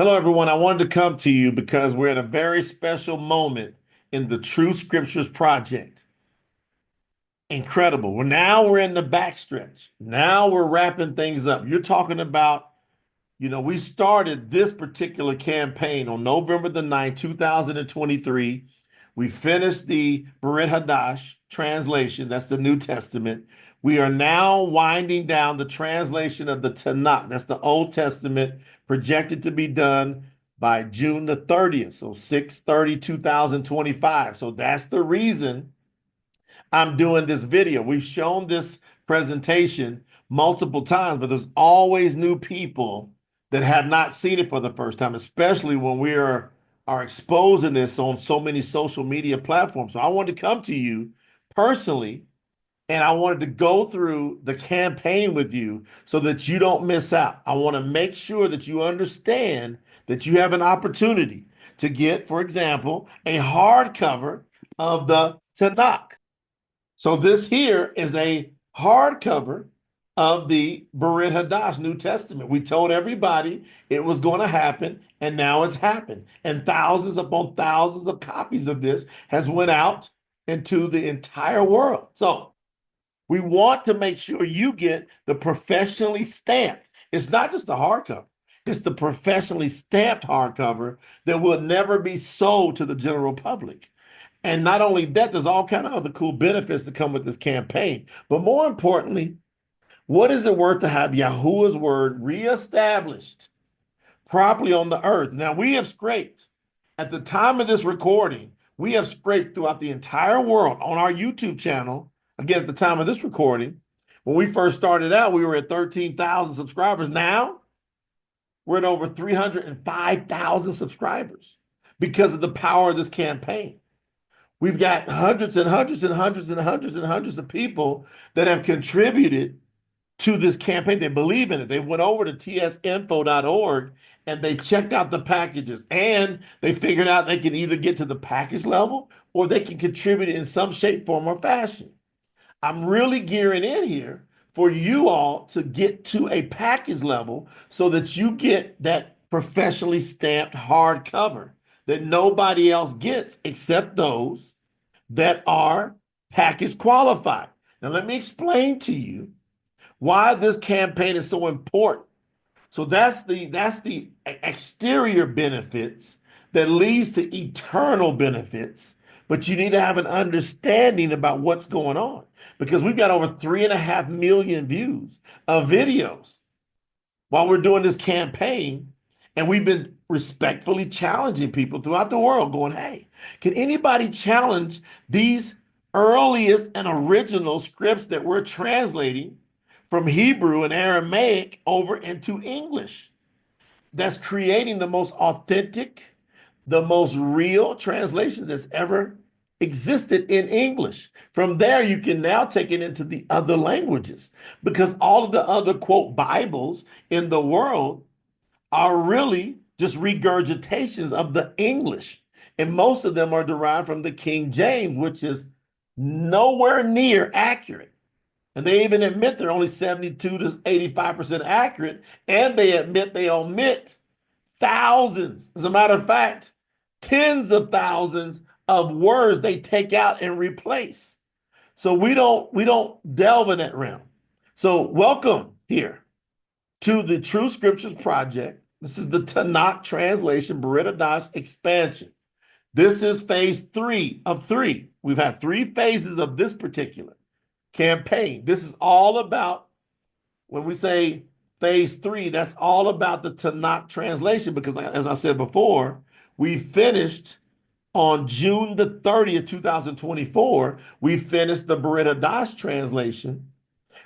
Hello, everyone. I wanted to come to you because we're at a very special moment in the Truth Scriptures Project. Incredible. We're in the backstretch. Now we're wrapping things up. You're talking about, we started this particular campaign on November the 9th, 2023. We finished the Brit Hadash translation. That's the New Testament. We are now winding down the translation of the Tanakh. That's the Old Testament, projected to be done by June the 30th. So 6/30/2025. So that's the reason I'm doing this video. We've shown this presentation multiple times, but there's always new people that have not seen it for the first time, especially when we are exposing this on so many social media platforms. So I wanted to come to you personally, and I wanted to go through the campaign with you so that you don't miss out. I want to make sure that you understand that you have an opportunity to get, for example, a hardcover of the Tanakh. So this here is a hardcover of the Brit Hadash New Testament. We told everybody it was going to happen, and now it's happened. And thousands upon thousands of copies of this has went out into the entire world. So we want to make sure you get the professionally stamped. It's not just a hardcover. It's the professionally stamped hardcover that will never be sold to the general public. And not only that, there's all kind of other cool benefits that come with this campaign. But more importantly, what is it worth to have Yahuwah's word reestablished properly on the earth? Now, we have scraped, at the time of this recording, we have scraped throughout the entire world on our YouTube channel. Again, at the time of this recording, when we first started out, we were at 13,000 subscribers. Now, we're at over 305,000 subscribers because of the power of this campaign. We've got hundreds and hundreds and hundreds and hundreds and hundreds of people that have contributed to this campaign. They believe in it. They went over to tsinfo.org and they checked out the packages, and they figured out they can either get to the package level or they can contribute in some shape, form, or fashion. I'm really gearing in here for you all to get to a package level so that you get that professionally stamped hardcover that nobody else gets except those that are package qualified. Now, let me explain to you why this campaign is so important. So that's the exterior benefits that leads to eternal benefits, but you need to have an understanding about what's going on, because we've got over 3.5 million views of videos while we're doing this campaign. And we've been respectfully challenging people throughout the world, going, hey, can anybody challenge these earliest and original scripts that we're translating from Hebrew and Aramaic over into English? That's creating the most authentic, the most real translation that's ever existed in English. From there, you can now take it into the other languages, because all of the other, quote, Bibles in the world are really just regurgitations of the English. And most of them are derived from the King James, which is nowhere near accurate. And they even admit they're only 72 to 85% accurate. And they admit they omit thousands. As a matter of fact, tens of thousands of words they take out and replace. So we don't delve in that realm. So welcome here to the True Scriptures Project. This is the Tanakh translation, Brit Hadash expansion. This is phase 3 of 3. We've had 3 phases of this particular campaign. This is all about, when we say phase 3, that's all about the Tanakh translation, because as I said before, we finished on June the 30th, 2024, we finished the Brit Hadash translation.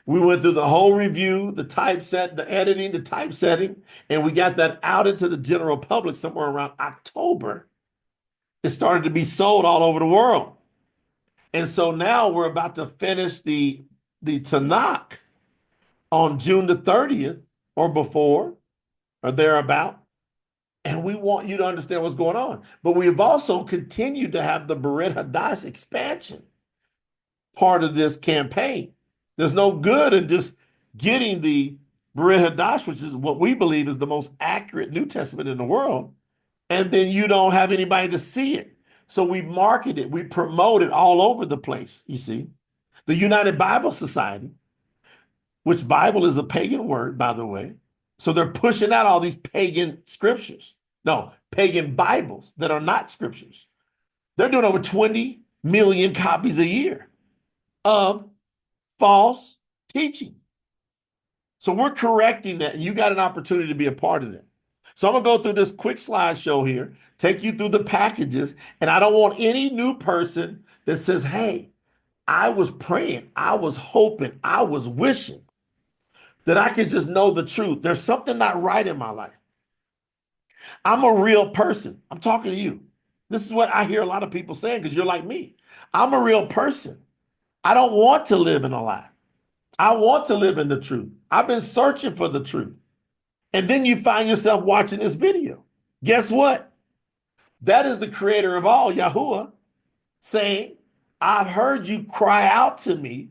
We went through the whole review, the typeset, the editing, the typesetting, and we got that out into the general public somewhere around October. It started to be sold all over the world. And so now we're about to finish the Tanakh on June the 30th or before or thereabout. And we want you to understand what's going on. But we've also continued to have the Brit Hadash expansion part of this campaign. There's no good in just getting the Hadash, which is what we believe is the most accurate New Testament in the world, and then you don't have anybody to see it. So we market it, we promote it all over the place, you see. The United Bible Society, which Bible is a pagan word, by the way. So they're pushing out all these pagan scriptures. No, pagan Bibles that are not scriptures. They're doing over 20 million copies a year of false teaching. So we're correcting that, and you got an opportunity to be a part of that. So I'm going to go through this quick slideshow here, take you through the packages, and I don't want any new person that says, hey, I was praying, I was hoping, I was wishing that I could just know the truth. There's something not right in my life. I'm a real person. I'm talking to you. This is what I hear a lot of people saying because you're like me. I'm a real person. I don't want to live in a lie. I want to live in the truth. I've been searching for the truth. And then you find yourself watching this video. Guess what? That is the creator of all, YAHUAH, saying, I've heard you cry out to me.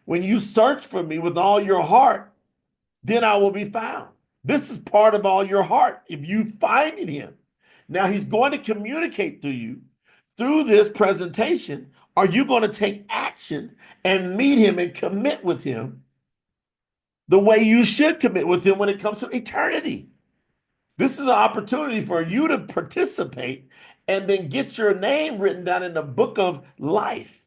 When you search for me with all your heart, then I will be found. This is part of all your heart. If you find in him. Now he's going to communicate to you through this presentation. Are you going to take action and meet him and commit with him the way you should commit with him when it comes to eternity? This is an opportunity for you to participate and then get your name written down in the book of life.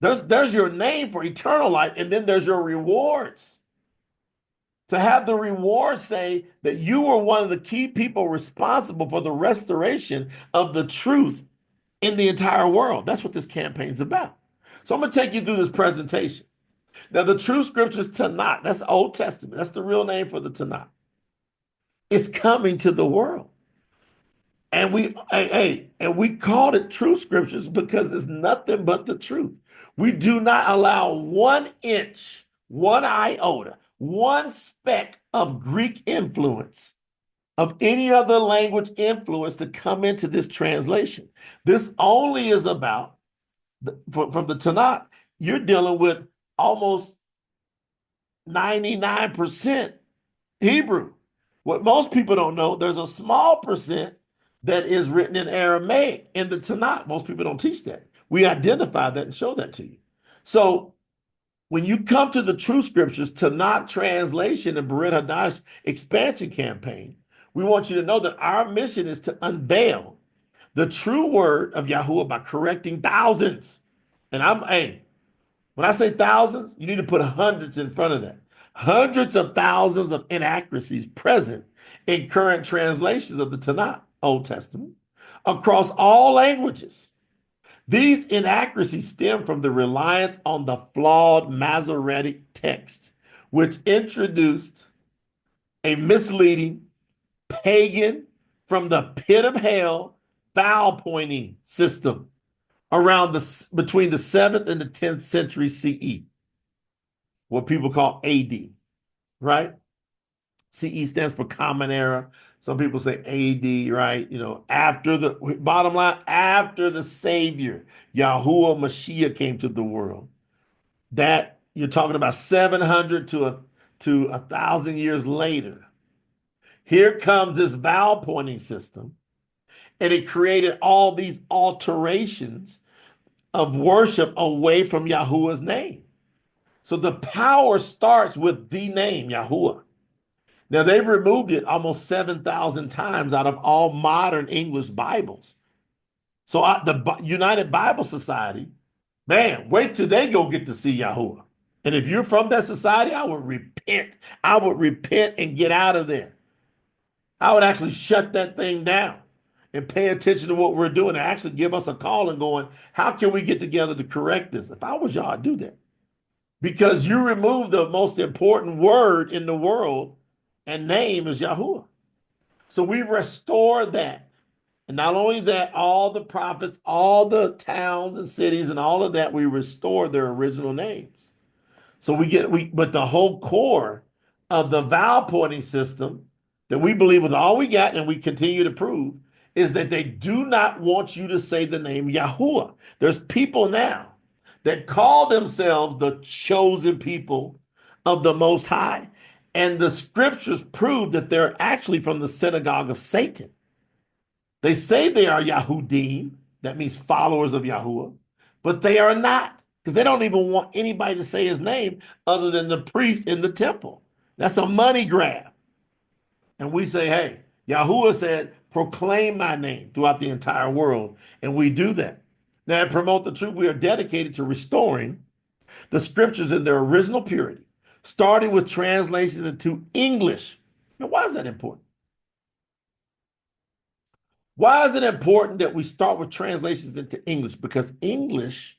There's your name for eternal life, and then there's your rewards. To have the reward say that you were one of the key people responsible for the restoration of the truth in the entire world. That's what this campaign's about. So I'm going to take you through this presentation. Now, the Truth Scriptures Tanak, that's the Old Testament. That's the real name for the Tanakh. It's coming to the world. And we called it Truth Scriptures because it's nothing but the truth. We do not allow 1 inch, 1 iota, 1 speck of Greek influence, of any other language influence to come into this translation. This only is about, from the Tanakh, you're dealing with almost 99% Hebrew. What most people don't know, there's a small percent that is written in Aramaic in the Tanakh. Most people don't teach that. We identify that and show that to you. So when you come to the True Scriptures Tanakh translation and Abariy Hadash expansion campaign, we want you to know that our mission is to unveil the true word of YAHUAH by correcting thousands. And when I say thousands, you need to put hundreds in front of that. Hundreds of thousands of inaccuracies present in current translations of the Tanakh, Old Testament, across all languages. These inaccuracies stem from the reliance on the flawed Masoretic Text, which introduced a misleading, pagan, from the pit of hell, vowel pointing system around between the 7th and the 10th century CE, what people call AD, right? CE stands for Common Era. Some people say AD, right? After the bottom line, after the Savior, YAHUAH Mashiach came to the world. That you're talking about 700 to 1,000 years later. Here comes this vowel pointing system, and it created all these alterations of worship away from YAHUAH's name. So the power starts with the name, YAHUAH. Now, they've removed it almost 7,000 times out of all modern English Bibles. So the United Bible Society, man, wait till they go get to see YAHUAH. And if you're from that society, I would repent. I would repent and get out of there. I would actually shut that thing down and pay attention to what we're doing and actually give us a call and going, how can we get together to correct this? If I was y'all, I'd do that. Because you remove the most important word in the world, and name is YAHUAH. So we restore that. And not only that, all the prophets, all the towns and cities and all of that, we restore their original names. So but the whole core of the vowel pointing system that we believe with all we got and we continue to prove is that they do not want you to say the name YAHUAH. There's people now that call themselves the chosen people of the Most High, And the scriptures prove that they're actually from the synagogue of Satan. They say they are Yahudim, that means followers of Yahuwah, but they are not, because they don't even want anybody to say his name other than the priest in the temple. That's a money grab. And we say, hey, Yahuwah said, proclaim my name throughout the entire world. And we do that. Now, at Promote the Truth, we are dedicated to restoring the scriptures in their original purity, starting with translations into English. Now, why is that important? Why is it important that we start with translations into English? Because English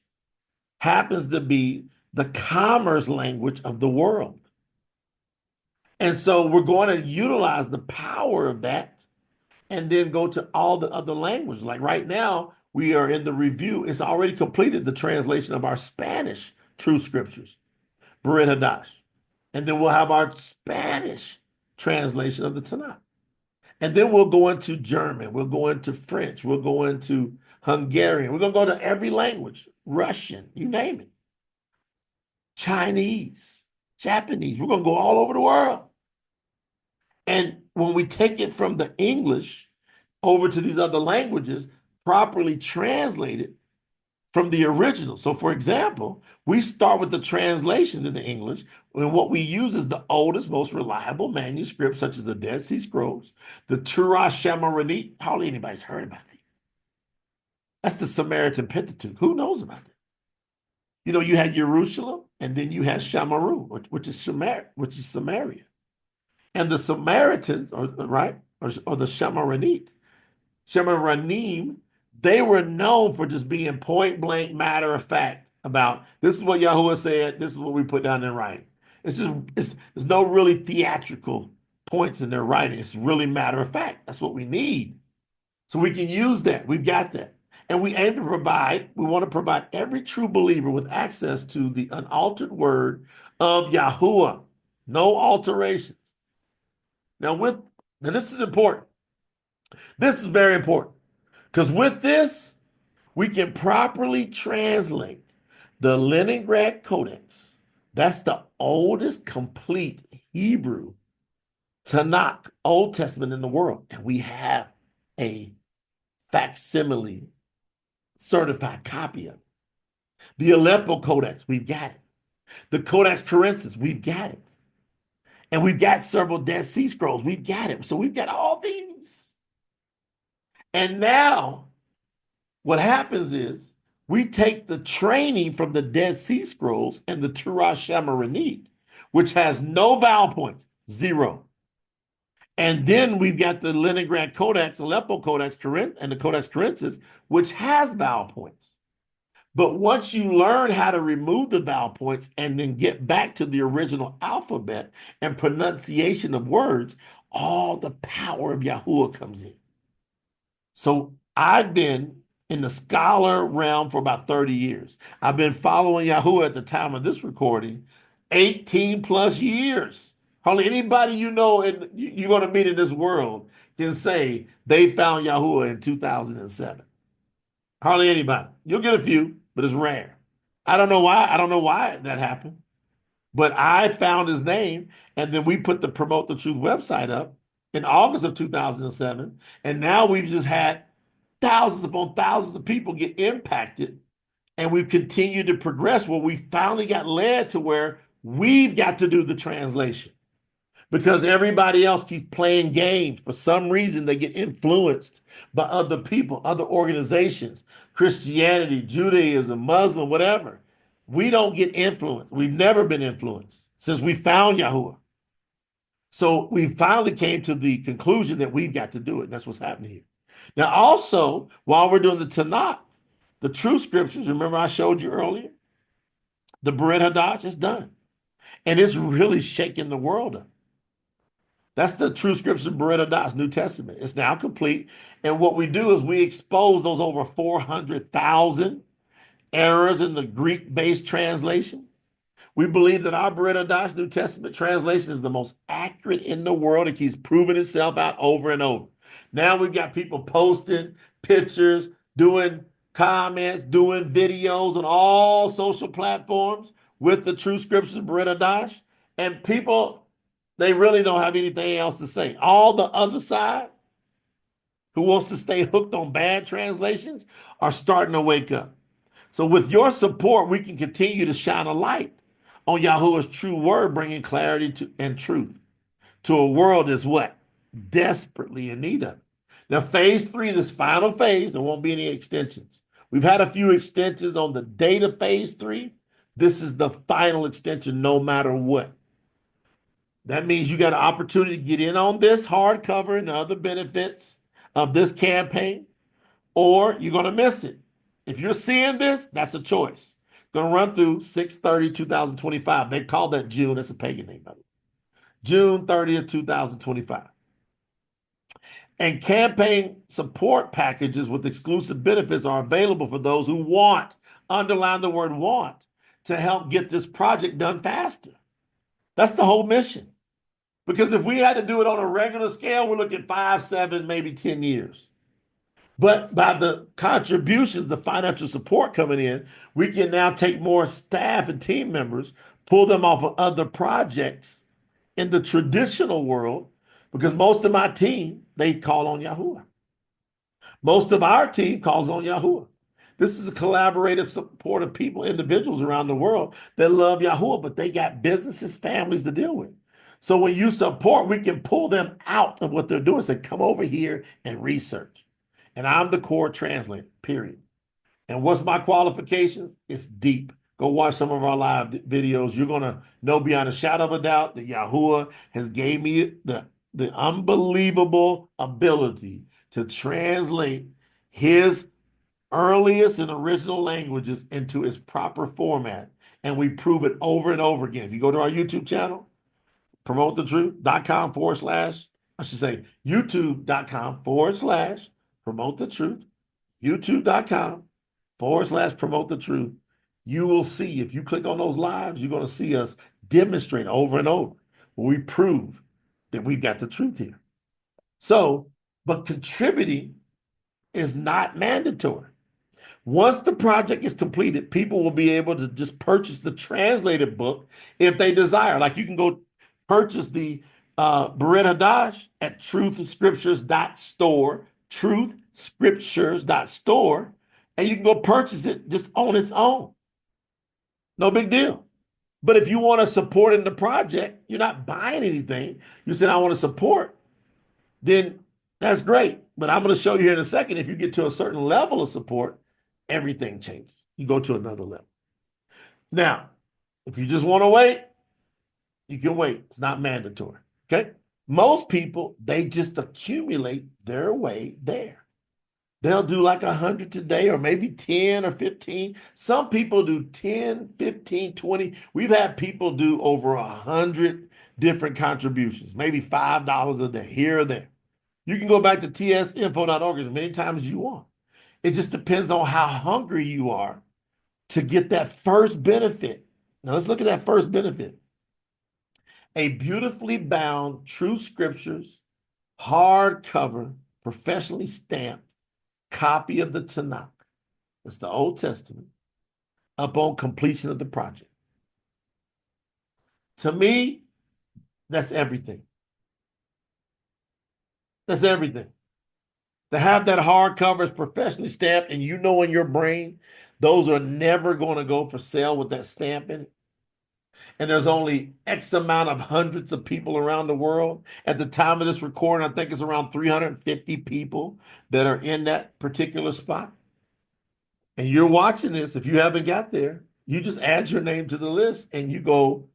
happens to be the commerce language of the world. And so we're going to utilize the power of that and then go to all the other languages. Like right now, we are in the review. It's already completed the translation of our Spanish Truth Scriptures, Brit Hadash. And then we'll have our Spanish translation of the Tanakh. And then we'll go into German, we'll go into French, we'll go into Hungarian. We're going to go to every language, Russian, you name it. Chinese, Japanese. We're going to go all over the world. And when we take it from the English over to these other languages, properly translated from the original. So for example, we start with the translations in the English, and what we use is the oldest, most reliable manuscripts, such as the Dead Sea Scrolls, the Torah Shema. Hardly anybody's heard about it. That's the Samaritan Pentateuch. Who knows about it? You know, you had Jerusalem, and then you had Shamaru, which is Samaria. And the Samaritans, or the Shemaranim, they were known for just being point blank, matter of fact about this is what Yahuwah said, this is what we put down in writing. There's no really theatrical points in their writing. It's really matter of fact. That's what we need. So we can use that. We've got that. And we want to provide every true believer with access to the unaltered word of Yahuwah. No alterations. Now this is important. This is very important. Because with this, we can properly translate the Leningrad Codex. That's the oldest complete Hebrew Tanakh, Old Testament in the world. And we have a facsimile certified copy of it. The Aleppo Codex, we've got it. The Codex Corinthus, we've got it. And we've got several Dead Sea Scrolls, we've got it. So we've got all these. And now, what happens is we take the training from the Dead Sea Scrolls and the Torah Shemaranit, which has no vowel points, 0. And then we've got the Leningrad Codex, Aleppo Codex, and the Codex Corinthus, which has vowel points. But once you learn how to remove the vowel points and then get back to the original alphabet and pronunciation of words, all the power of Yahuwah comes in. So I've been in the scholar realm for about 30 years. I've been following Yahuwah at the time of this recording, 18 plus years. Hardly anybody you know and you're going to meet in this world can say they found Yahuwah in 2007. Hardly anybody. You'll get a few, but it's rare. I don't know why. I don't know why that happened. But I found his name, and then we put the Promote the Truth website up in August of 2007. And now we've just had thousands upon thousands of people get impacted. And we've continued to progress where we finally got led to where we've got to do the translation. Because everybody else keeps playing games. For some reason, they get influenced by other people, other organizations, Christianity, Judaism, Muslim, whatever. We don't get influenced. We've never been influenced since we found Yahuwah. So we finally came to the conclusion that we've got to do it. And that's what's happening here. Now, also, while we're doing the Tanakh, the Truth Scriptures, remember I showed you earlier? The Brit Hadash is done. And it's really shaking the world up. That's the True Scriptures Brit Hadash, New Testament. It's now complete. And what we do is we expose those over 400,000 errors in the Greek-based translation. We believe that our Brit Hadash New Testament translation is the most accurate in the world. It keeps proving itself out over and over. Now we've got people posting pictures, doing comments, doing videos on all social platforms with the True Scriptures Brit Hadash. And people They really don't have anything else to say. All the other side who wants to stay hooked on bad translations are starting to wake up. So with your support, we can continue to shine a light on Yahuwah's true word, bringing clarity and truth to a world that's what? Desperately in need of it. Now, phase 3, this final phase, there won't be any extensions. We've had a few extensions on the date of phase 3. This is the final extension no matter what. That means you got an opportunity to get in on this hardcover and the other benefits of this campaign, or you're going to miss it. If you're seeing this, that's a choice. Going to run through 6/30/2025. They call that June. That's a pagan name, by the way. June 30th, 2025. And campaign support packages with exclusive benefits are available for those who want, underline the word want, to help get this project done faster. That's the whole mission. Because if we had to do it on a regular scale, we're looking 5, 7, maybe 10 years. But by the contributions, the financial support coming in, we can now take more staff and team members, pull them off of other projects in the traditional world, because most of my team, they call on Yahuwah. Most of our team calls on Yahuwah. This is a collaborative support of people, individuals around the world that love Yahuwah, but they got businesses, families to deal with. So when you support, we can pull them out of what they're doing. Say, come over here and research. And I'm the core translator, period. And what's my qualifications? It's deep. Go watch some of our live videos. You're going to know beyond a shadow of a doubt that Yahuwah has gave me the unbelievable ability to translate his earliest and original languages into its proper format. And we prove it over and over again. If you go to our YouTube channel, promotethetruth.com / I should say youtube.com / promote the truth, youtube.com / promote the truth. You will see, if you click on those lives, you're going to see us demonstrate over and over where we prove that we've got the truth here. So, but contributing is not mandatory. Once the project is completed, people will be able to just purchase the translated book if they desire. Like you can go purchase the Brit Hadash at truthscriptures.store, truthscriptures.store, and you can go purchase it just on its own. No big deal. But if you want to support in the project, you're not buying anything. You said, I want to support, then that's great. But I'm going to show you here in a second, if you get to a certain level of support, everything changes. You go to another level. Now, if you just want to wait, you can wait. It's not mandatory. Okay? Most people, they just accumulate their way there. They'll do like 100 today, or maybe 10 or 15. Some people do 10, 15, 20. We've had people do over 100 different contributions, maybe $5 a day, here or there. You can go back to tsinfo.org as many times as you want. It just depends on how hungry you are to get that first benefit. Now let's look at that first benefit. A beautifully bound Truth Scriptures, hardcover, professionally stamped copy of the Tanakh, that's the Old Testament, upon completion of the project. To me, that's everything. That's everything. To have that hardcover is professionally stamped, and you know in your brain, those are never going to go for sale with that stamp in it. And there's only X amount of hundreds of people around the world. At the time of this recording, I think it's around 350 people that are in that particular spot. And you're watching this, if you haven't got there, you just add your name to the list and you go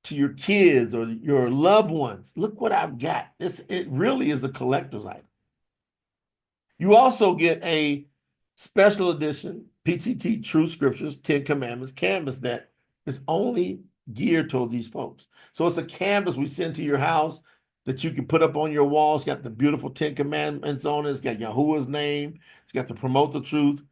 to your kids or your loved ones. Look what I've got. It really is a collector's item. You also get a special edition PTT True Scriptures 10 Commandments canvas that is only geared toward these folks. So it's a canvas we send to your house that you can put up on your wall. It's got the beautiful 10 Commandments on it. It's got Yahuwah's name. It's got the Promote the Truth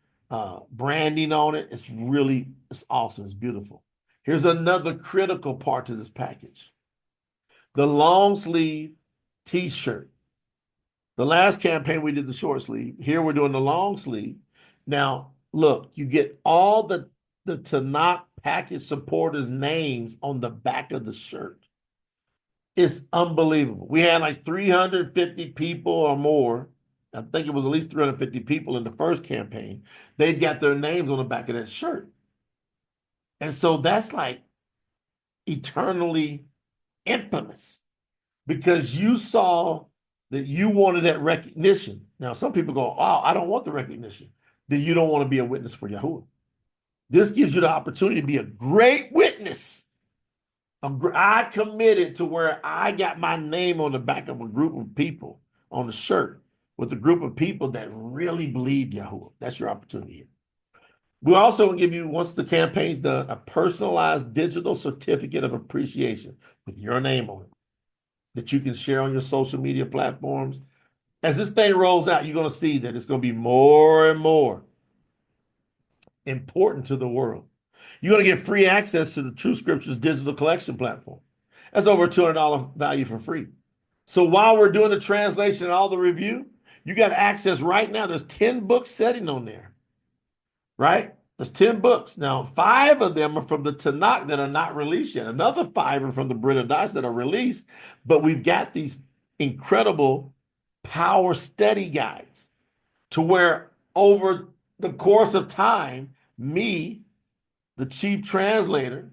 branding on it. It's awesome. It's beautiful. Here's another critical part to this package. The long sleeve t-shirt. The last campaign we did the short sleeve. Here we're doing the long sleeve. Now, look, you get all the Tanakh package supporters' names on the back of the shirt. It's unbelievable. We had like 350 people or more. I think it was at least 350 people in the first campaign. They'd got their names on the back of that shirt. And so that's like eternally infamous because you saw that you wanted that recognition. Now, some people go, oh, I don't want the recognition. Then you don't want to be a witness for Yahuwah. This gives you the opportunity to be a great witness. I committed to where I got my name on the back of a group of people on the shirt with a group of people that really believe Yahuwah. That's your opportunity here. We'll also give you, once the campaign's done, a personalized digital certificate of appreciation with your name on it that you can share on your social media platforms. As this thing rolls out, you're going to see that it's going to be more and more important to the world. You're going to get free access to the Truth Scriptures digital collection platform. That's over a $200 value for free. So while we're doing the translation and all the review, you got access right now. There's 10 books sitting on there, right? There's 10 books. Now, 5 of them are from the Tanakh that are not released yet. Another 5 are from the Brit Hadash that are released, but we've got these incredible power study guides to where over the course of time, me, the chief translator,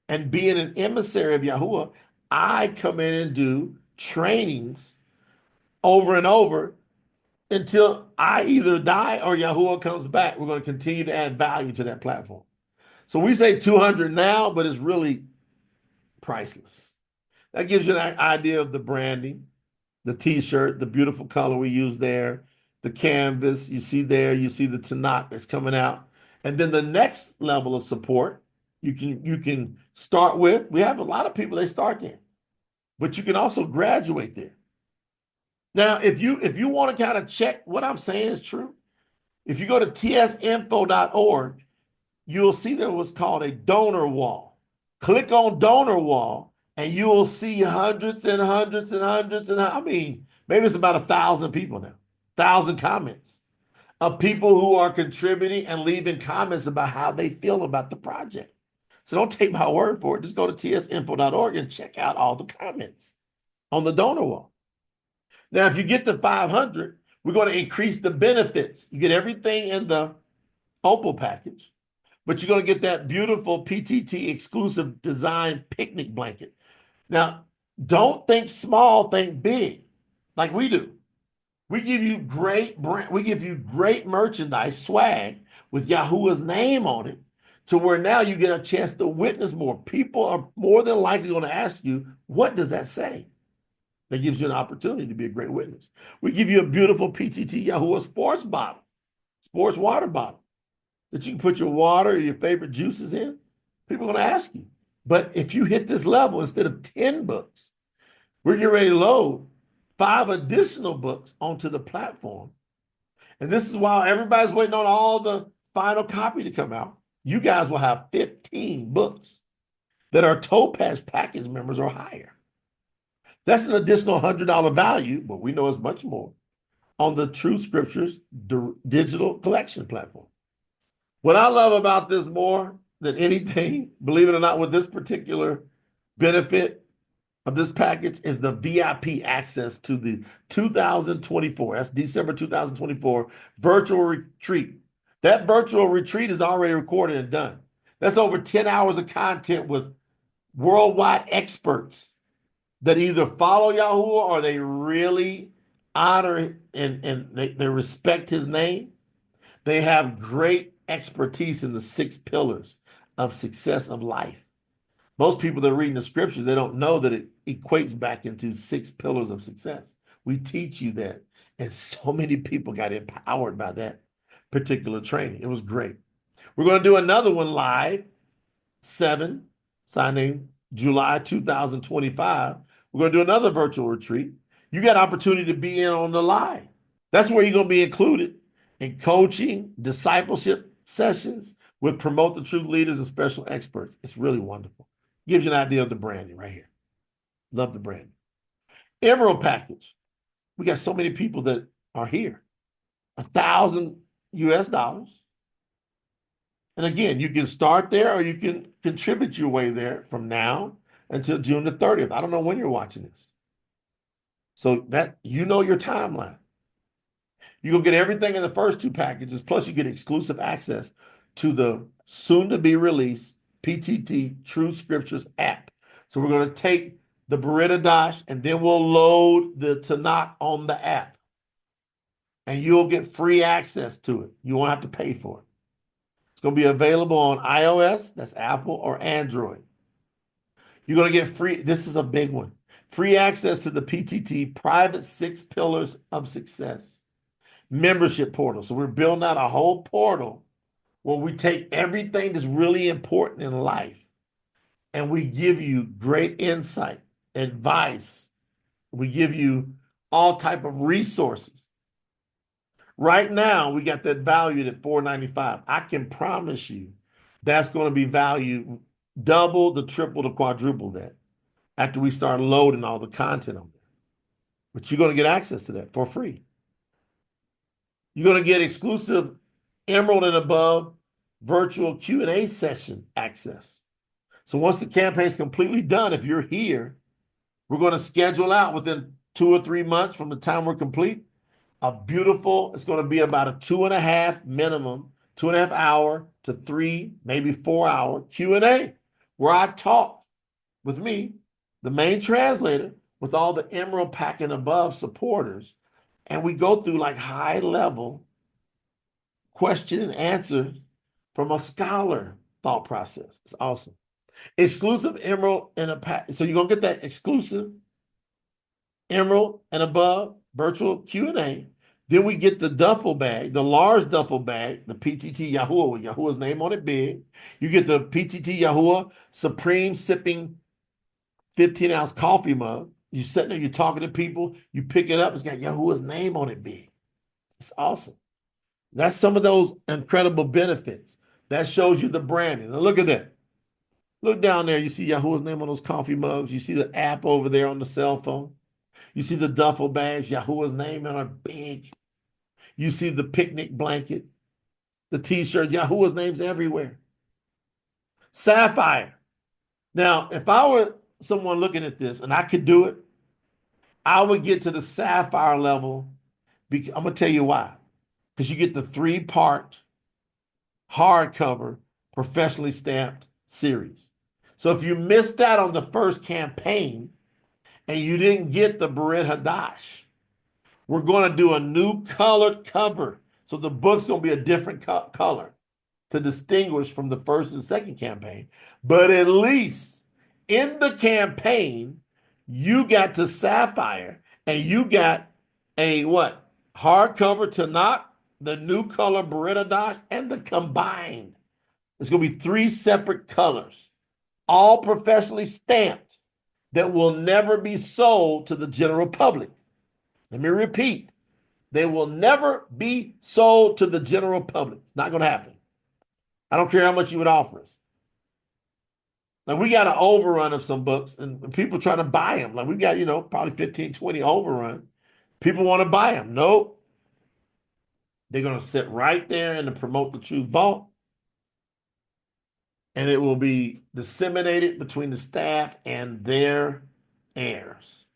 and being an emissary of Yahuwah, I come in and do trainings over and over until I either die or Yahuwah comes back. We're going to continue to add value to that platform. So we say 200 now, but it's really priceless. That gives you an idea of the branding, the t-shirt, the beautiful color we use there, the canvas you see there, you see the Tanakh that's coming out. And then the next level of support, you can start with, we have a lot of people, they start there, but you can also graduate there. Now, if you want to kind of check what I'm saying is true, if you go to tsinfo.org, you'll see there was called a donor wall. Click on donor wall, and you will see hundreds and hundreds and hundreds and I mean, maybe it's about 1,000 people now, 1,000 comments of people who are contributing and leaving comments about how they feel about the project. So don't take my word for it. Just go to tsinfo.org and check out all the comments on the donor wall. Now, if you get to 500, we're going to increase the benefits. You get everything in the Opal package, but you're going to get that beautiful PTT exclusive design picnic blanket. Now, don't think small, think big, like we do. We give you great merchandise, swag with Yahuwah's name on it, to where now you get a chance to witness more. People are more than likely going to ask you, what does that say? That gives you an opportunity to be a great witness. We give you a beautiful PTT Yahuwah sports bottle, sports water bottle, that you can put your water or your favorite juices in. People are going to ask you. But if you hit this level, instead of 10 books, we're getting ready to load 5 additional books onto the platform. And this is while everybody's waiting on all the final copy to come out. You guys will have 15 books that are Topaz package members or higher. That's an additional $100 value, but we know it's much more, on the Truth Scriptures digital collection platform. What I love about this more than anything, believe it or not, with this particular benefit of this package is the VIP access to the 2024, that's December 2024, virtual retreat. That virtual retreat is already recorded and done. That's over 10 hours of content with worldwide experts that either follow Yahuwah or they really honor and they respect his name. They have great expertise in the 6 pillars of success of life. Most people that are reading the scriptures, they don't know that it equates back into 6 pillars of success. We teach you that. And so many people got empowered by that particular training. It was great. We're going to do another one live, signing July 2025. We're going to do another virtual retreat. You got opportunity to be in on the live. That's where you're going to be included in coaching, discipleship sessions with Promote the Truth leaders and special experts. It's really wonderful. Gives you an idea of the branding right here. Love the branding. Emerald package. We got so many people that are here. $1,000 US. And again, you can start there or you can contribute your way there from now until June the 30th. I don't know when you're watching this. So that you know your timeline. You're going to get everything in the first two packages, plus you get exclusive access to the soon-to-be released PTT Truth Scriptures app. So we're going to take the Brit Hadash, and then we'll load the Tanakh on the app. And you'll get free access to it. You won't have to pay for it. It's going to be available on iOS, that's Apple, or Android. You're going to get free, this is a big one, free access to the PTT Private 6 Pillars of Success membership portal. So we're building out a whole portal where we take everything that's really important in life and we give you great insight, advice. We give you all type of resources. Right now, we got that valued at $4.95. I can promise you that's going to be valued double, the triple, the quadruple that after we start loading all the content on there. But you're going to get access to that for free. You're going to get exclusive Emerald and above virtual Q&A session access. So once the campaign is completely done, if you're here, we're going to schedule out within 2 or 3 months from the time we're complete, a beautiful, it's going to be about a 2.5 minimum, 2.5 hour to 3, maybe 4 hour Q&A, where I talk with me, the main translator, with all the Emerald Pack and above supporters, and we go through like high level question and answer from a scholar thought process. It's awesome. Exclusive Emerald and a pack. So you're going to get that exclusive Emerald and above virtual Q&A. Then we get the duffel bag, the large duffel bag, the PTT YAHUAH with Yahuwah's name on it big. You get the PTT YAHUAH Supreme Sipping 15-ounce coffee mug. You're sitting there, you're talking to people, you pick it up, it's got Yahuwah's name on it big. It's awesome. That's some of those incredible benefits. That shows you the branding. Now look at that. Look down there, you see Yahuwah's name on those coffee mugs. You see the app over there on the cell phone. You see the duffel bags, Yahuwah's name on it big. You see the picnic blanket, the t-shirt, Yahuwah's name's everywhere. Sapphire. Now, if I were someone looking at this and I could do it, I would get to the Sapphire level. I'm going to tell you why. Because you get the 3-part hardcover, professionally stamped series. So if you missed out on the first campaign and you didn't get the Brit Hadash, we're going to do a new colored cover. So the book's going to be a different color to distinguish from the first and second campaign. But at least in the campaign, you got to Sapphire and you got a what? Hardcover Tanakh, the new color Brit Hadash, and the combined. It's going to be 3 separate colors, all professionally stamped, that will never be sold to the general public. Let me repeat. They will never be sold to the general public. It's not going to happen. I don't care how much you would offer us. Like we got an overrun of some books and people trying to buy them. Like we got, probably 15, 20 overrun. People want to buy them. Nope. They're going to sit right there in the Promote the Truth vault. And it will be disseminated between the staff and their heirs.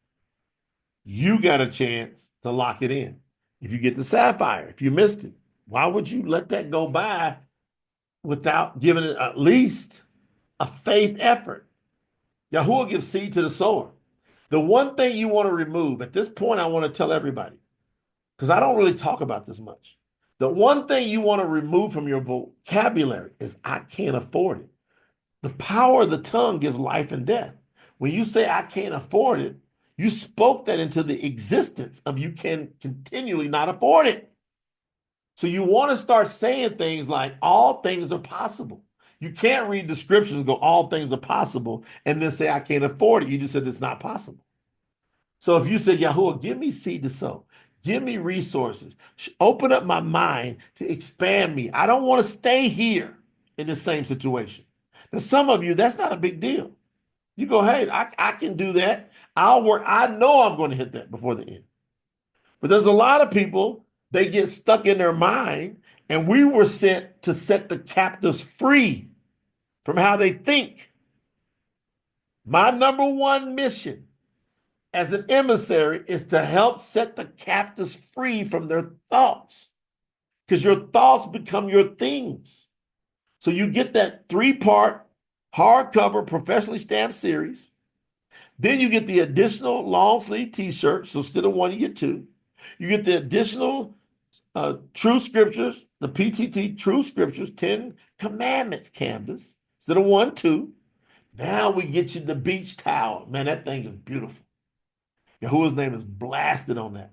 You got a chance to lock it in. If you get the Sapphire, if you missed it, why would you let that go by without giving it at least a faith effort? Yahuwah gives seed to the sower. The one thing you want to remove, at this point, I want to tell everybody, because I don't really talk about this much. The one thing you want to remove from your vocabulary is I can't afford it. The power of the tongue gives life and death. When you say I can't afford it, you spoke that into the existence of you can continually not afford it. So you want to start saying things like all things are possible. You can't read the scriptures and go all things are possible and then say I can't afford it. You just said it's not possible. So if you say, Yahuwah, give me seed to sow, give me resources, open up my mind to expand me. I don't want to stay here in the same situation. Now, some of you, that's not a big deal. You go, hey, I can do that. I'll work. I know I'm going to hit that before the end. But there's a lot of people, they get stuck in their mind, and we were sent to set the captives free from how they think. My number one mission as an emissary is to help set the captives free from their thoughts, because your thoughts become your things. So you get that 3-part hardcover professionally stamped series. Then you get the additional long sleeve t-shirt. So instead of one, you get two. You get the additional Truth Scriptures, the PTT Truth Scriptures 10 Commandments canvas. Instead of one, two. Now we get you the beach towel. Man, that thing is beautiful. Yahuwah's name is blasted on that.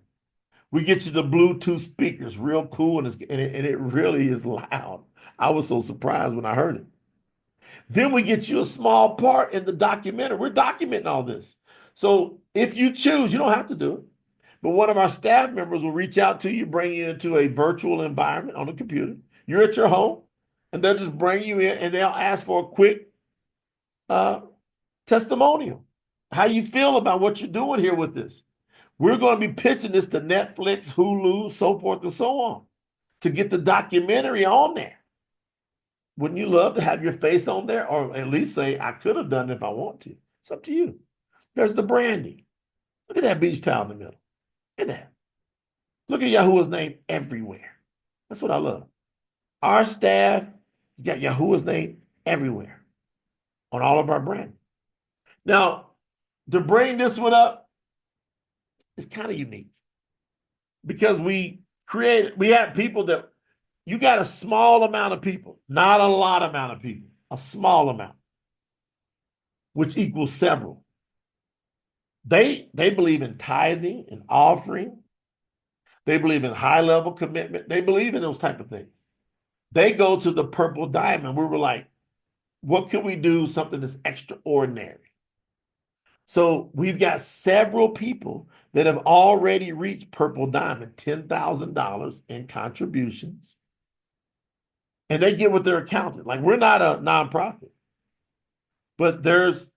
We get you the Bluetooth speakers, real cool, and it really is loud. I was so surprised when I heard it. Then we get you a small part in the documentary. We're documenting all this. So if you choose, you don't have to do it, but one of our staff members will reach out to you, bring you into a virtual environment on the computer. You're at your home, and they'll just bring you in, and they'll ask for a quick testimonial. How you feel about what you're doing here with this? We're going to be pitching this to Netflix, Hulu, so forth and so on, to get the documentary on there. Wouldn't you love to have your face on there, or at least say, I could have done it if I want to? It's up to you. There's the branding. Look at that beach towel in the middle. Look at that. Look at Yahuwah's name everywhere. That's what I love. Our staff has got Yahuwah's name everywhere on all of our branding. Now, to bring this one up, it's kind of unique because we had people that, you got a small amount of people, not a lot amount of people, a small amount, which equals several. They believe in tithing and offering. They believe in high-level commitment. They believe in those type of things. They go to the purple diamond. We were like, what can we do? Something that's extraordinary. So we've got several people that have already reached purple diamond, $10,000 in contributions. And they get with their accountant. Like, we're not a nonprofit, but there's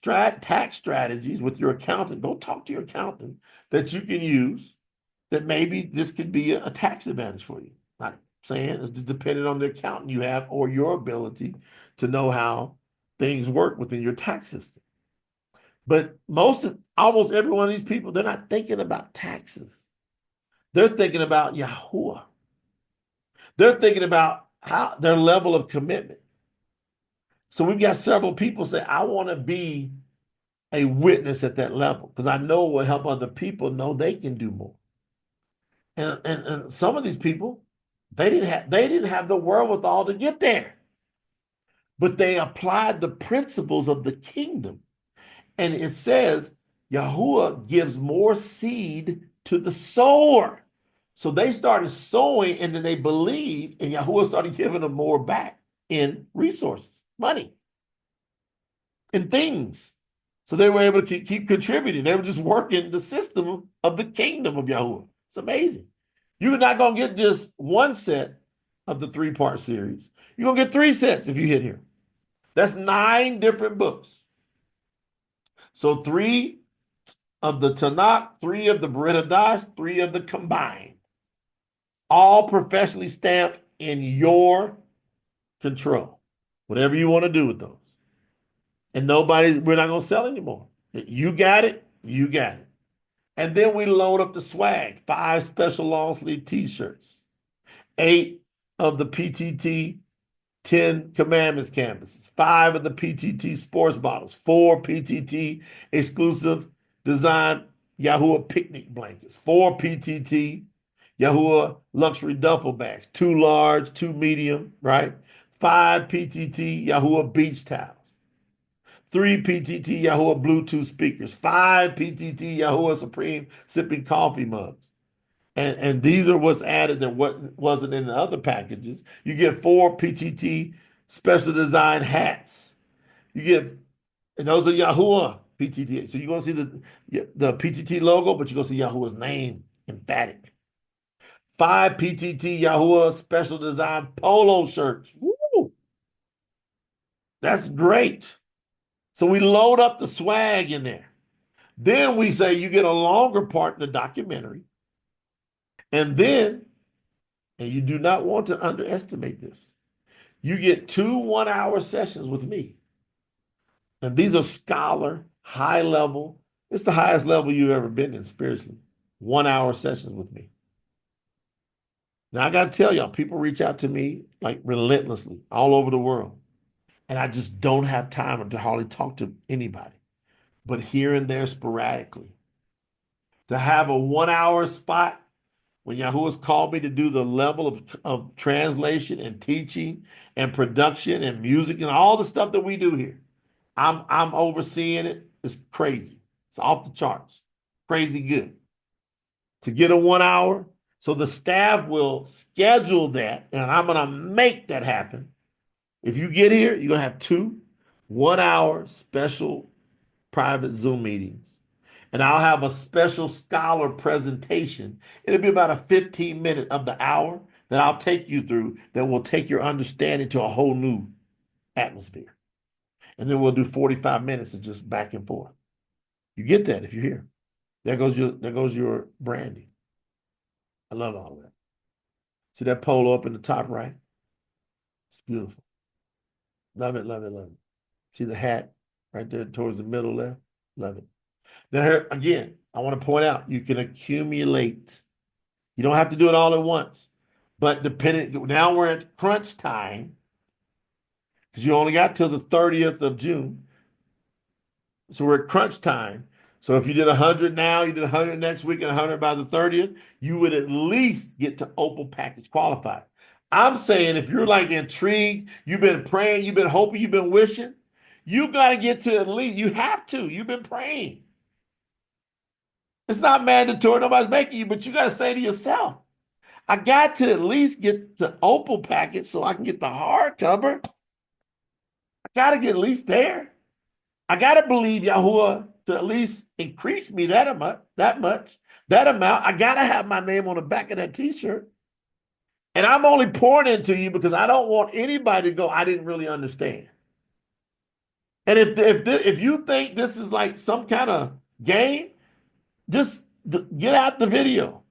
tax strategies with your accountant. Go talk to your accountant that you can use, that maybe this could be a tax advantage for you. Not saying it's just depending on the accountant you have or your ability to know how things work within your tax system. But almost every one of these people, they're not thinking about taxes. They're thinking about Yahuwah. They're thinking about their level of commitment. So we've got several people say, I want to be a witness at that level because I know it will help other people know they can do more. And some of these people, they didn't have the wherewithal to get there, but they applied the principles of the kingdom. And it says Yahuwah gives more seed to the sower. So they started sowing, and then they believed, and Yahuwah started giving them more back in resources, money, and things. So they were able to keep contributing. They were just working the system of the kingdom of Yahuwah. It's amazing. You're not going to get just one set of the 3-part series. You're going to get 3 sets if you hit here. That's 9 different books. So 3 of the Tanakh, 3 of the Brit Hadash, 3 of the combined. All professionally stamped in your control. Whatever you want to do with those. And we're not going to sell anymore. You got it, you got it. And then we load up the swag. 5 special long sleeve t-shirts. 8 of the PTT 10 Commandments canvases. 5 of the PTT sports bottles. 4 PTT exclusive design Yahuwah picnic blankets. 4 PTT Yahuwah luxury duffel bags. 2 large, 2 medium, right? 5 PTT Yahuwah beach towels. 3 PTT Yahuwah Bluetooth speakers. 5 PTT Yahuwah Supreme sipping coffee mugs. And these are what's added that wasn't in the other packages. You get 4 PTT special design hats. And those are Yahuwah PTT. So you're going to see the PTT logo, but you're going to see Yahuwah's name, emphatic. 5 PTT Yahuwah special design polo shirts. Woo! That's great. So we load up the swag in there. Then we say you get a longer part in the documentary. And you do not want to underestimate this, you get 2 one-hour sessions with me And these are scholar, high level. It's the highest level you've ever been in spiritually. 1 hour sessions with me. Now I got to tell y'all, people reach out to me like relentlessly all over the world. And I just don't have time to hardly talk to anybody, but here and there sporadically. To have a 1 hour spot when Yahuwah's called me to do the level of translation and teaching and production and music and all the stuff that we do here. I'm overseeing it. It's crazy. It's off the charts. Crazy good. To get a 1 hour, so the staff will schedule that, and I'm gonna make that happen. If you get here, you're gonna have 2 1 hour special private Zoom meetings. And I'll have a special scholar presentation. It'll be about a 15-minute of the hour that I'll take you through that will take your understanding to a whole new atmosphere. And then we'll do 45 minutes of just back and forth. You get that if you're here. There goes your branding. I love all of that. See that polo up in the top right? It's beautiful. Love it, love it, love it. See the hat right there towards the middle left? Love it. Now, here again, I want to point out you can accumulate. You don't have to do it all at once. But now we're at crunch time because you only got till the 30th of June. So we're at crunch time. So if you did 100 now, you did 100 next week and 100 by the 30th, you would at least get to Opal package qualified. I'm saying if you're like intrigued, you've been praying, you've been hoping, you've been wishing, you got to get to at least, you have to. You've been praying. It's not mandatory. Nobody's making you, but you got to say to yourself, I got to at least get the Opal package so I can get the hardcover. I got to get at least there. I got to believe Yahuwah to at least increase me that amount. I got to have my name on the back of that t-shirt. And I'm only pouring into you because I don't want anybody to go, I didn't really understand. And if you think this is like some kind of game, just get out the video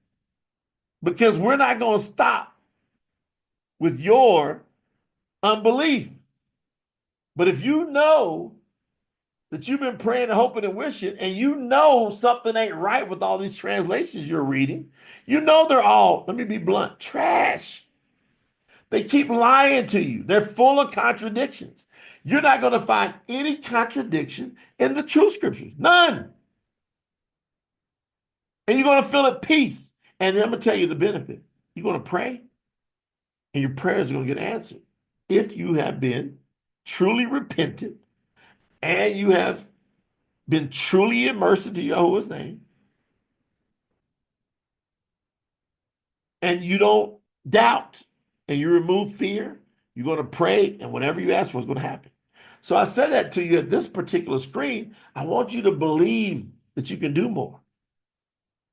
because we're not going to stop with your unbelief. But if you know that you've been praying and hoping and wishing, and you know something ain't right with all these translations you're reading, you know they're all, let me be blunt, trash. They keep lying to you. They're full of contradictions. You're not going to find any contradiction in the Truth Scriptures. None. And you're going to feel at peace. And then I'm going to tell you the benefit. You're going to pray, and your prayers are going to get answered. If you have been truly repentant, and you have been truly immersed into Yahuwah's name, and you don't doubt, and you remove fear, you're going to pray, and whatever you ask for is going to happen. So I said that to you at this particular screen. I want you to believe that you can do more.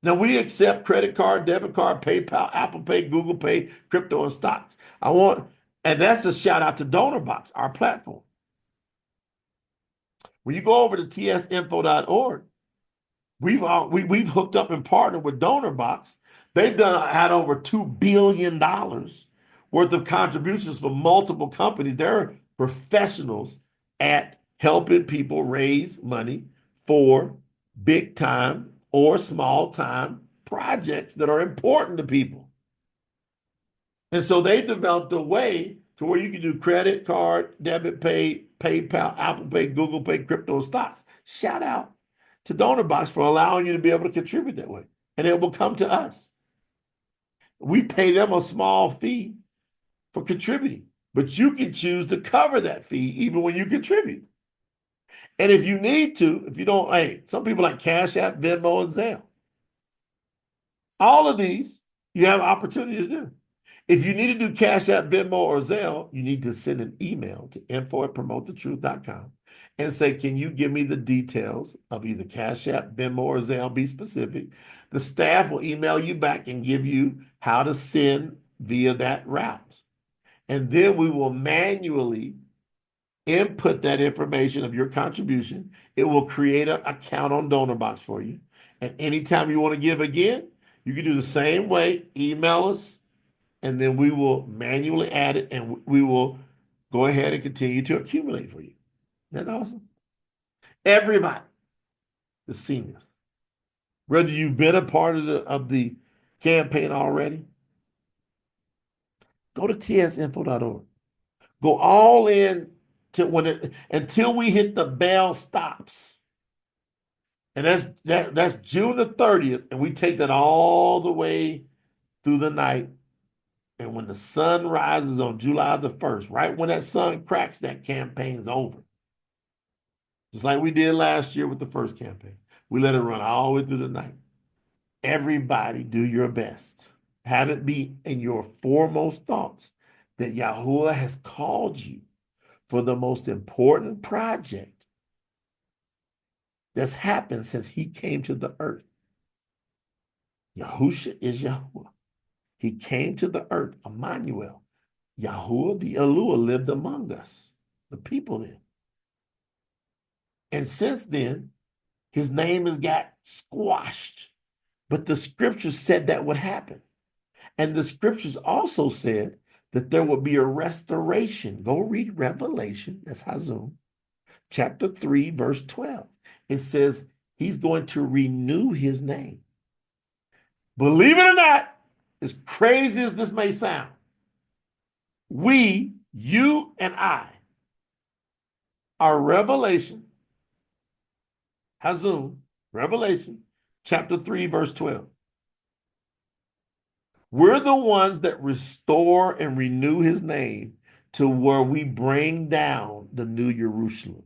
Now, we accept credit card, debit card, PayPal, Apple Pay, Google Pay, crypto, and stocks. And that's a shout out to DonorBox, our platform. When you go over to tsinfo.org, we've hooked up and partnered with DonorBox. They've had over $2 billion worth of contributions from multiple companies. They're professionals at helping people raise money for big time or small time projects that are important to people. And so they developed a way to where you can do credit card, debit pay, PayPal, Apple Pay, Google Pay, crypto, stocks. Shout out to DonorBox for allowing you to be able to contribute that way. And it will come to us. We pay them a small fee for contributing, but you can choose to cover that fee even when you contribute. And if you need to, if you don't, hey, some people like Cash App, Venmo, and Zelle. All of these you have opportunity to do. If you need to do Cash App, Venmo, or Zelle, you need to send an email to info@promotethetruth.com and say, can you give me the details of either Cash App, Venmo, or Zelle? Be specific. The staff will email you back and give you how to send via that route. And then we will manually input that information of your contribution. It will create an account on DonorBox for you. And anytime you want to give again, you can do the same way. Email us, and then we will manually add it, and we will go ahead and continue to accumulate for you. Isn't that awesome? Everybody has seen this. Whether you've been a part of the campaign already, go to tsinfo.org. Go all in until we hit the bell stops. And that's June the 30th, and we take that all the way through the night. And when the sun rises on July the 1st, right when that sun cracks, that campaign's over. Just like we did last year with the first campaign. We let it run all the way through the night. Everybody do your best. Have it be in your foremost thoughts that Yahuwah has called you for the most important project that's happened since he came to the earth. Yahusha is Yahuwah. He came to the earth, Emmanuel. Yahuwah, the Eluah, lived among us, the people then. And since then, his name has got squashed. But the scriptures said that would happen. And the scriptures also said that there would be a restoration. Go read Revelation, that's Hazum, chapter 3, verse 12. It says he's going to renew his name. Believe it or not, as crazy as this may sound, we, you and I, are Revelation, Hazum, Revelation, chapter 3, verse 12. We're the ones that restore and renew his name to where we bring down the new Jerusalem.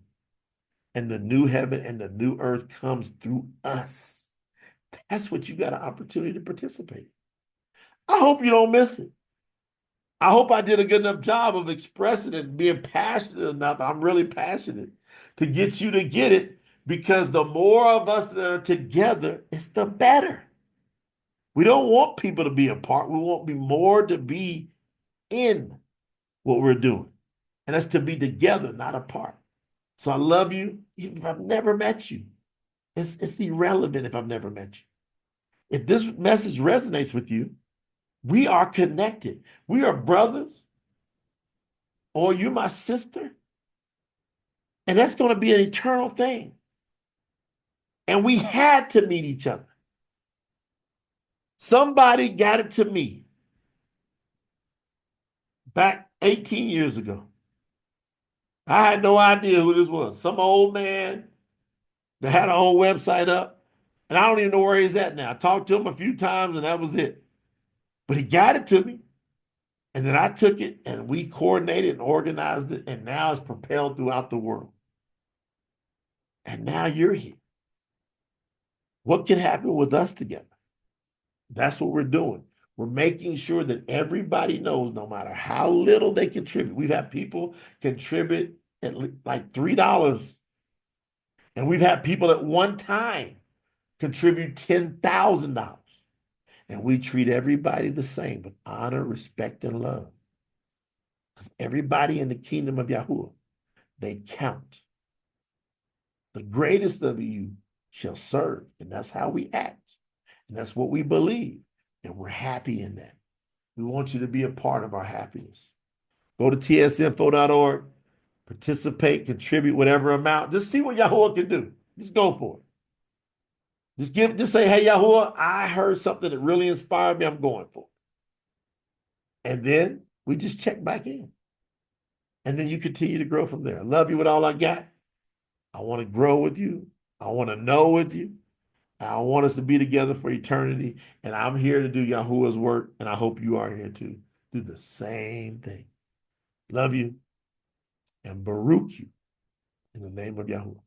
And the new heaven and the new earth comes through us. That's what you got an opportunity to participate in. I hope you don't miss it. I hope I did a good enough job of expressing it and being passionate enough. I'm really passionate to get you to get it, because the more of us that are together, it's the better. We don't want people to be apart. We want more to be in what we're doing. And that's to be together, not apart. So I love you. Even if I've never met you, it's irrelevant if I've never met you. If this message resonates with you, we are connected. We are brothers, or you're my sister. And that's going to be an eternal thing. And we had to meet each other. Somebody got it to me back 18 years ago. I had no idea who this was. Some old man that had a whole website up, and I don't even know where he's at now. I talked to him a few times, and that was it. But he got it to me, and then I took it, and we coordinated and organized it, and now it's propelled throughout the world. And now you're here. What can happen with us together? That's what we're doing. We're making sure that everybody knows, no matter how little they contribute. We've had people contribute at like $3. And we've had people at one time contribute $10,000. And we treat everybody the same with honor, respect, and love. Because everybody in the kingdom of Yahuwah, they count. The greatest of you shall serve. And that's how we act. And that's what we believe. And we're happy in that. We want you to be a part of our happiness. Go to tsinfo.org, participate, contribute whatever amount. Just see what Yahuwah can do. Just go for it. Just say, hey, Yahuwah, I heard something that really inspired me. I'm going for it. And then we just check back in. And then you continue to grow from there. I love you with all I got. I want to grow with you. I want to know with you. I want us to be together for eternity. And I'm here to do Yahuwah's work. And I hope you are here to do the same thing. Love you and Baruch you in the name of Yahuwah.